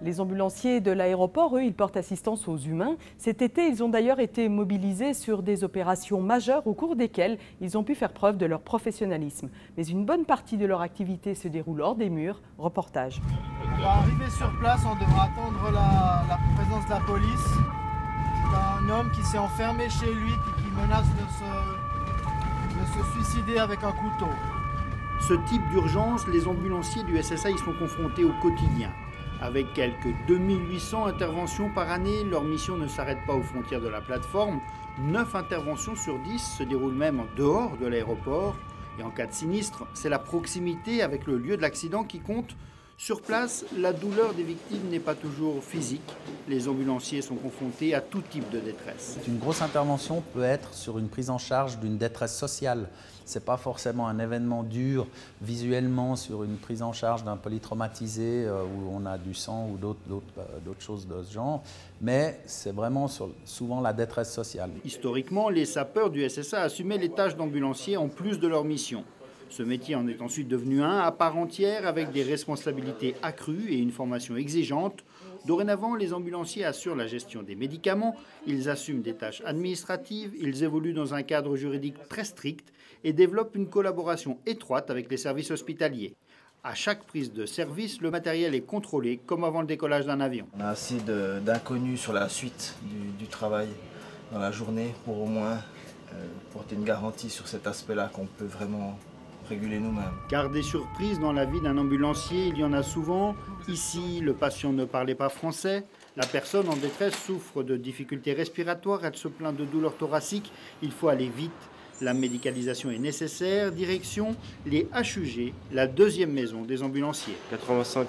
Les ambulanciers de l'aéroport, eux, ils portent assistance aux humains. Cet été, ils ont d'ailleurs été mobilisés sur des opérations majeures au cours desquelles ils ont pu faire preuve de leur professionnalisme. Mais une bonne partie de leur activité se déroule hors des murs. Reportage. On va arriver sur place, on devra attendre la présence de la police. C'est un homme qui s'est enfermé chez lui et qui menace de se suicider avec un couteau. Ce type d'urgence, les ambulanciers du SSA y sont confrontés au quotidien. Avec quelques 2800 interventions par année, leur mission ne s'arrête pas aux frontières de la plateforme. 9 interventions sur 10 se déroulent même en dehors de l'aéroport. Et en cas de sinistre, c'est la proximité avec le lieu de l'accident qui compte. Sur place, la douleur des victimes n'est pas toujours physique. Les ambulanciers sont confrontés à tout type de détresse. Une grosse intervention peut être sur une prise en charge d'une détresse sociale. Ce n'est pas forcément un événement dur visuellement sur une prise en charge d'un polytraumatisé où on a du sang ou d'autres choses de ce genre, mais c'est vraiment souvent la détresse sociale. Historiquement, les sapeurs du SSA assumaient les tâches d'ambulanciers en plus de leur mission. Ce métier en est ensuite devenu un à part entière avec des responsabilités accrues et une formation exigeante. Dorénavant, les ambulanciers assurent la gestion des médicaments, ils assument des tâches administratives, ils évoluent dans un cadre juridique très strict et développent une collaboration étroite avec les services hospitaliers. À chaque prise de service, le matériel est contrôlé comme avant le décollage d'un avion. On a assez d'inconnus sur la suite du travail dans la journée pour au moins porter une garantie sur cet aspect-là qu'on peut vraiment réguler nous-mêmes. Car des surprises dans la vie d'un ambulancier, il y en a souvent. Ici, le patient ne parlait pas français. La personne en détresse souffre de difficultés respiratoires, elle se plaint de douleurs thoraciques. Il faut aller vite. La médicalisation est nécessaire. Direction les HUG, la deuxième maison des ambulanciers. 85-90%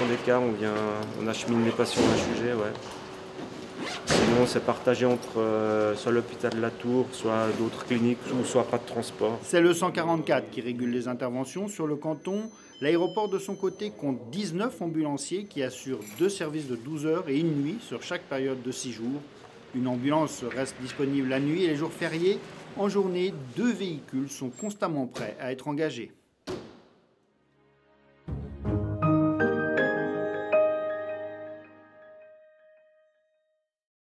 des cas, on achemine les patients en HUG, ouais. Sinon, c'est partagé entre soit l'hôpital de la Tour, soit d'autres cliniques, ou soit pas de transport. C'est le 144 qui régule les interventions sur le canton. L'aéroport, de son côté, compte 19 ambulanciers qui assurent 2 services de 12 heures et une nuit sur chaque période de 6 jours. Une ambulance reste disponible la nuit et les jours fériés. En journée, 2 véhicules sont constamment prêts à être engagés.